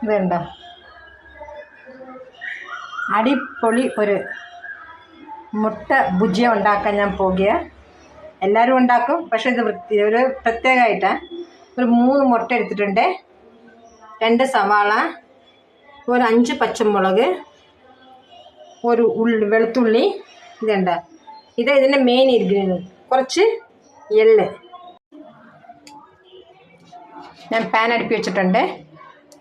ഇതുണ്ടോ, അടിപൊളി ഒരു മുട്ട ഭുജിയ ഉണ്ടാക്കാൻ ഞാൻ പോകുക. എല്ലാവരും ഉണ്ടാക്കും, പക്ഷേ ഇത് ഒരു പ്രത്യേകമായിട്ടാണ്. ഒരു 3 മുട്ട എടുത്തിട്ടുണ്ട്, 2 സവാള, ഒരു 5 പച്ചമുളക്, ഒരു വെളുത്തുള്ളി. ഇതുണ്ട്, ഇതിൻ്റെ മെയിൻ ഇരിക്കുന്നത്. കുറച്ച് എള്ള്. ഞാൻ പാൻ അടുപ്പി വെച്ചിട്ടുണ്ട്.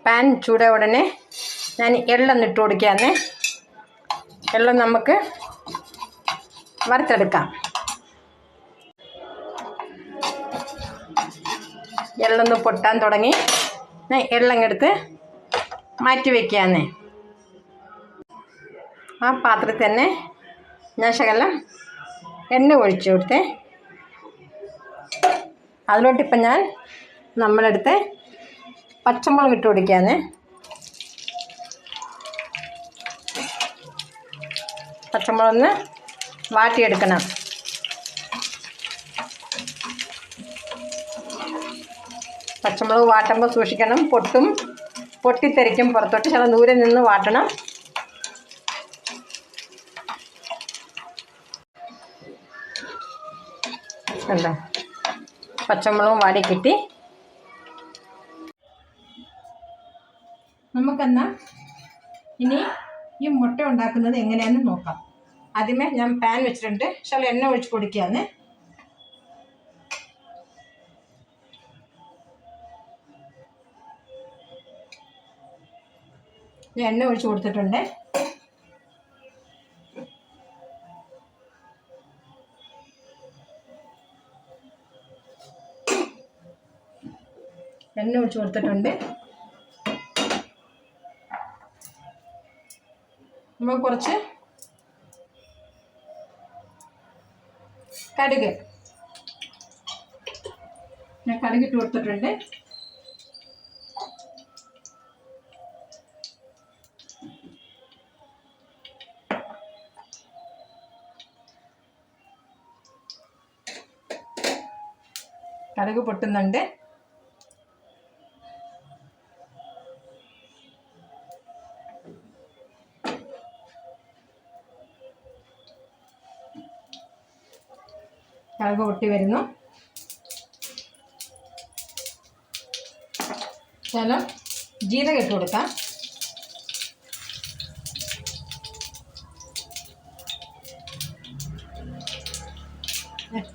പാൻ ചൂടായ ഉടനെ ഞാൻ എള്ളൊന്ന് ഇട്ട് കൊടുക്കുകയാണ്. എള്ളം നമുക്ക് വറുത്തെടുക്കാം. എള്ളൊന്ന് പൊട്ടാൻ തുടങ്ങി. ഞാൻ എള്ളങ്ങെടുത്ത് മാറ്റി വയ്ക്കുകയാണ്. ആ പാത്രത്തിൽ തന്നെ ഞാൻ ശകലം എണ്ണ ഒഴിച്ചു കൊടുത്തേ. അതിലോട്ടിപ്പം ഞാൻ നമ്മളെടുത്ത് പച്ചമുളക് ഇട്ട് കൊടുക്കുകയാണ്. പച്ചമുളകൊന്ന് വാട്ടിയെടുക്കണം. പച്ചമുളക് വാട്ടുമ്പോൾ സൂക്ഷിക്കണം, പൊട്ടിത്തെറിക്കും പുറത്തോട്ട്. ചില ദൂരെ നിന്ന് വാട്ടണം. എന്താ, പച്ചമുളകും വാടി കിട്ടി. നമുക്കെന്നാൽ ഇനി ഈ മുട്ട ഉണ്ടാക്കുന്നത് എങ്ങനെയാണെന്ന് നോക്കാം. ആദ്യമേ ഞാൻ പാൻ വെച്ചിട്ടുണ്ട്, ശകലം എണ്ണ ഒഴിച്ച് കൊടുക്കുകയാണ്. ഞാൻ എണ്ണ ഒഴിച്ച് കൊടുത്തിട്ടുണ്ട്. എണ്ണ ഒഴിച്ച് കൊടുത്തിട്ടുണ്ട്. നമ്മൾ കുറച്ച് കടുക്, ഞാൻ കടുകിട്ട് കൊടുത്തിട്ടുണ്ട്. കടുക് പൊട്ടുന്നുണ്ട്. കടുക് പൊട്ടി വരുന്നു. ശകലം ജീരകം ഇട്ട് കൊടുക്കാം.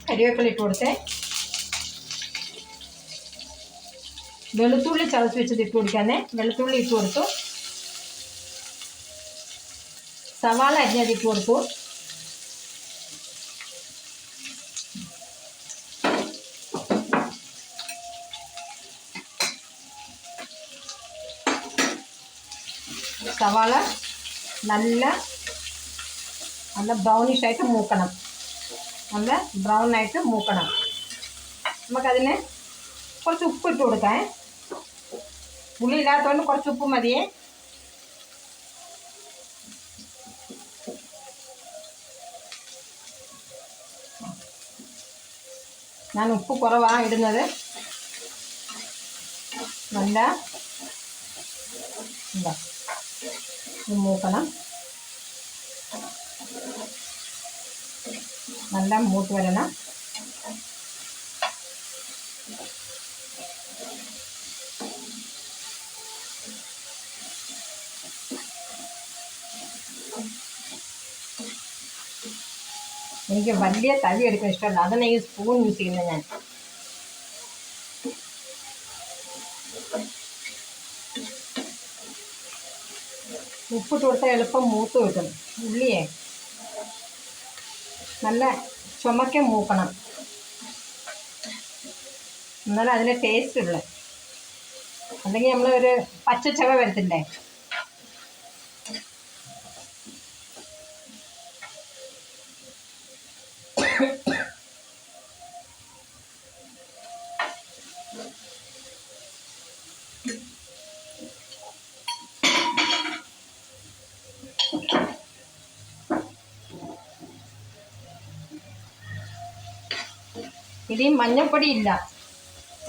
കരിവേപ്പില ഇട്ട് കൊടുത്തേ. വെളുത്തുള്ളി ചതച്ച് വെച്ചത് ഇട്ട് കൊടുക്കാന്നേ. വെളുത്തുള്ളി ഇട്ട് കൊടുത്തു. സവാള അരിഞ്ഞത് ഇട്ട് കൊടുത്തു. സവാള നല്ല ബ്രൗണിഷ് ആയിട്ട് മൂക്കണം. നല്ല ബ്രൗൺ ആയിട്ട് മൂക്കണം. നമുക്കതിന് കുറച്ച് ഉപ്പ് ഇട്ട് കൊടുക്കാം. പുളി ഇല്ലാത്തതുകൊണ്ട് കുറച്ച് ഉപ്പ് മതിയേ. ഞാൻ ഉപ്പ് കുറവാണ് ഇടുന്നത്. നല്ല എന്താ മൂക്കണം. നല്ല മൂത്ത് വരണം. എനിക്ക് വലിയ തവി എടുക്കാൻ ഇഷ്ടമല്ല, അതാണ് ഈ സ്പൂൺ യൂസ് ചെയ്യുന്നത്. ഞാൻ ഉപ്പിട്ട് കൊടുത്താൽ എളുപ്പം മൂത്ത് കിട്ടും. ഉള്ളിയെ നല്ല ചുമക്കെ മൂക്കണം, എന്നാലും അതിന് ടേസ്റ്റ് ഉള്ളത്. അല്ലെങ്കിൽ നമ്മളൊരു പച്ചച്ചവ വരത്തില്ലേ. ഇതിൽ മഞ്ഞൾപ്പൊടി ഇല്ല,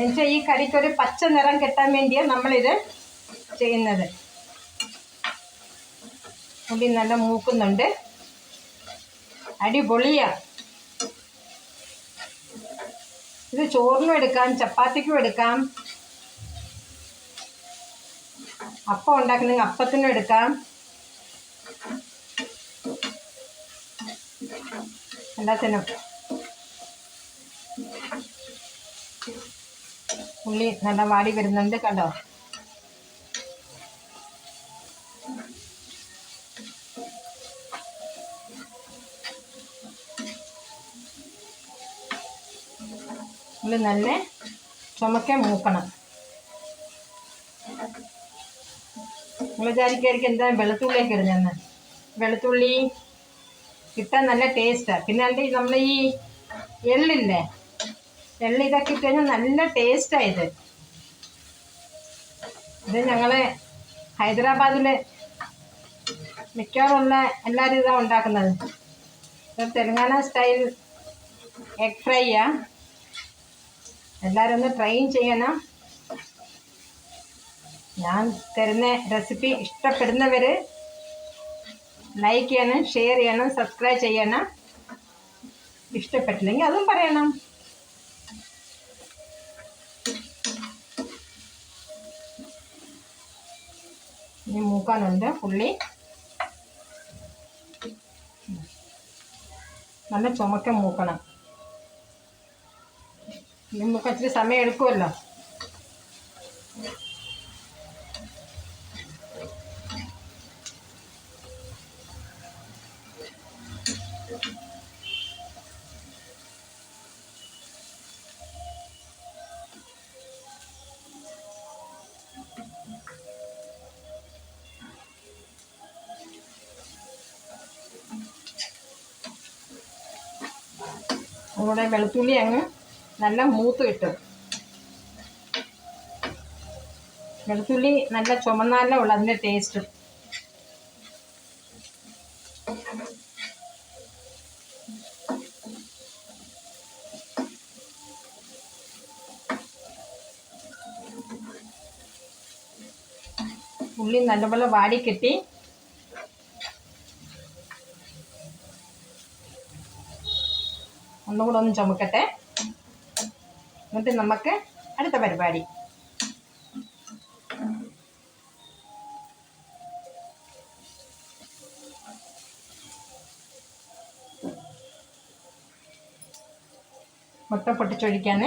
എന്നുവെച്ചാൽ ഈ കറിക്കൊരു പച്ച നിറം കിട്ടാൻ വേണ്ടിയാണ് നമ്മളിത് ചെയ്യുന്നത്. ഉള്ളി നല്ല മൂക്കുന്നുണ്ട്, അടിപൊളിയാണ്. ഇത് ചോറിനും എടുക്കാം, ചപ്പാത്തിക്കും എടുക്കാം, അപ്പം ഉണ്ടാക്കണമെങ്കിൽ അപ്പത്തിനും എടുക്കാം, എല്ലാത്തിനും. ഉള്ളി നല്ല വാടി വരുന്നുണ്ട്, കണ്ടോ? ഉള്ളി നല്ല ചുമക്കെ മൂക്കണം. നിങ്ങൾ വിചാരിക്കായിരിക്കും എന്താ വെളുത്തുള്ളിയൊക്കെ ഇടുന്നതെന്ന്. വെളുത്തുള്ളി ഇട്ടാൽ നല്ല ടേസ്റ്റാണ്. പിന്നെ അതിൻ്റെ നമ്മൾ ഈ എള്ളില്ലേ, എള്ളി ഇതൊക്കെ ഇട്ട് കഴിഞ്ഞാൽ നല്ല ടേസ്റ്റാണ് ഇത്. ഇത് ഞങ്ങൾ ഹൈദരാബാദിൽ മിക്കവാറുള്ള എല്ലാവരും ഇതാണ് ഉണ്ടാക്കുന്നത്. ഇത് തെലുങ്കാന സ്റ്റൈൽ എഗ് ഫ്രൈയാണ്. എല്ലാവരും ഒന്ന് ട്രൈ ചെയ്യണം. ഞാൻ തരുന്ന റെസിപ്പി ഇഷ്ടപ്പെടുന്നവർ ലൈക്ക് ചെയ്യണം, ഷെയർ ചെയ്യണം, സബ്സ്ക്രൈബ് ചെയ്യണം. ഇഷ്ടപ്പെട്ടില്ലെങ്കിൽ അതും പറയണം. ഇനി മൂക്കാനുണ്ട് ഉള്ളി. നല്ല ചുമക്ക മൂക്കണം. ഈ മൂക്ക ഇച്ചിരി സമയം എടുക്കുമല്ലോ. അതുകൂടെ വെളുത്തുള്ളി അങ്ങ് നല്ല മൂത്ത് കിട്ടും. വെളുത്തുള്ളി നല്ല ചുമന്നാലേ ഉള്ളു അതിൻ്റെ ടേസ്റ്റ്. ഉള്ളി നല്ലപോലെ വാടിക്കിട്ടി. ഒന്നുകൂടെ ഒന്ന് ചുമക്കട്ടെ, എന്നിട്ട് നമുക്ക് അടുത്ത പരിപാടി. മുട്ട പൊട്ടിച്ചൊഴിക്കാൻ.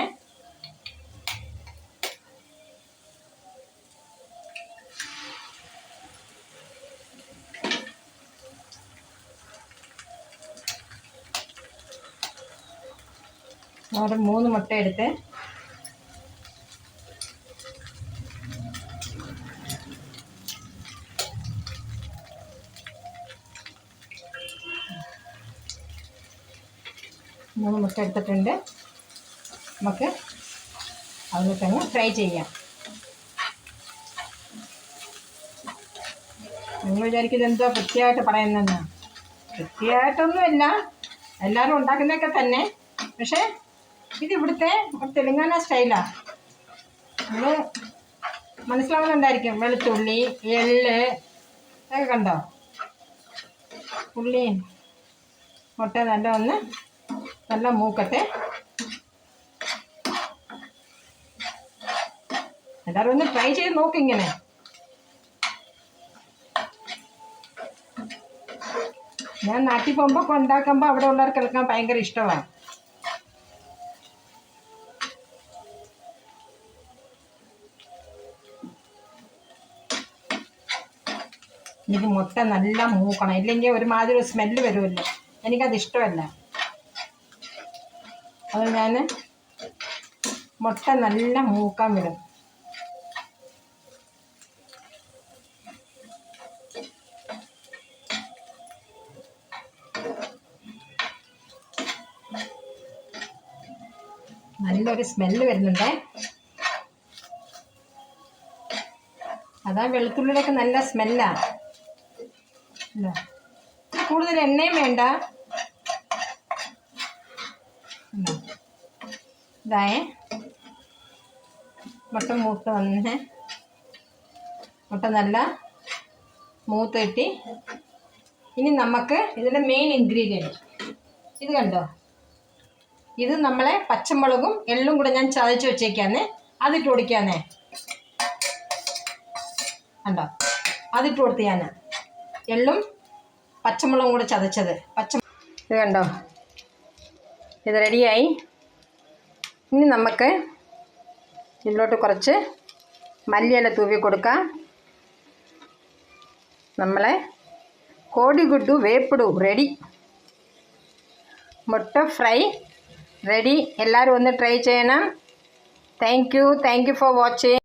ഒരു 3 മുട്ട എടുത്ത് എടുത്തിട്ടുണ്ട്. നമുക്ക് അതിനകത്തങ്ങ് ഫ്രൈ ചെയ്യാം. നിങ്ങൾ വിചാരിക്കുന്നത് എന്തോ കൃത്യമായിട്ട് പറയുന്നതെന്ന്. കൃത്യമായിട്ടൊന്നുമല്ല, എല്ലാവരും ഉണ്ടാക്കുന്നതൊക്കെ തന്നെ. പക്ഷേ ഇത് ഇവിടുത്തെ തെലുങ്കാന സ്റ്റൈലാണ്. നിങ്ങൾ മനസ്സിലാവുന്നുണ്ടായിരിക്കും. വെളുത്തുള്ളി, എള്ള് ഒക്കെ കണ്ടോ? ഉള്ളി മുട്ട നല്ല മൂക്കട്ടെ. എല്ലാവരും ഒന്ന് ട്രൈ ചെയ്ത് നോക്കിങ്ങനെ. ഞാൻ നാട്ടിൽ പോകുമ്പോൾ ഉണ്ടാക്കുമ്പോൾ അവിടെ ഉള്ളവർക്കെല്ലാം ഭയങ്കര ഇഷ്ടമാണ്. എനിക്ക് മുട്ട നല്ല മൂക്കണം, ഇല്ലെങ്കിൽ ഒരുമാതിരി സ്മെല്ല് വരുമല്ലോ. എനിക്കത് ഇഷ്ടമല്ല. അത് ഞാൻ മുട്ട നല്ല മൂക്കാൻ വിടും. നല്ലൊരു സ്മെല്ല് വരുന്നുണ്ടേ. അതാ വെളുത്തുള്ളിയിലൊക്കെ നല്ല സ്മെല്ലാണ്. കൂടുതൽ എണ്ണയും വേണ്ട. ഇതായേ മുട്ട മൂത്ത് വന്ന് മുട്ട നല്ല മൂത്ത് കിട്ടി. ഇനി നമുക്ക് ഇതിൻ്റെ മെയിൻ ഇൻഗ്രീഡിയൻറ്റ് ഇത് കണ്ടോ, ഇത് നമ്മളെ പച്ചമുളകും എള്ളും കൂടെ ഞാൻ ചതച്ച് വെച്ചേക്കാന്ന്. അതിട്ട് കൊടുക്കാന്നേ, കണ്ടോ, അതിട്ട് കൊടുത്ത് ഞാൻ എള്ളും പച്ചമുളകും കൂടെ ചതച്ചത്. ഇത് കണ്ടോ, ഇത് റെഡിയായി. ഇനി നമുക്ക് ഇതിലോട്ട് കുറച്ച് മല്ലിയില തൂവി കൊടുക്കാം. നമ്മളെ കോടിഗുഡു വേപ്പിടു റെഡി. മുട്ട ഫ്രൈ റെഡി. എല്ലാവരും ഒന്ന് ട്രൈ ചെയ്യണം. Thank you for watching.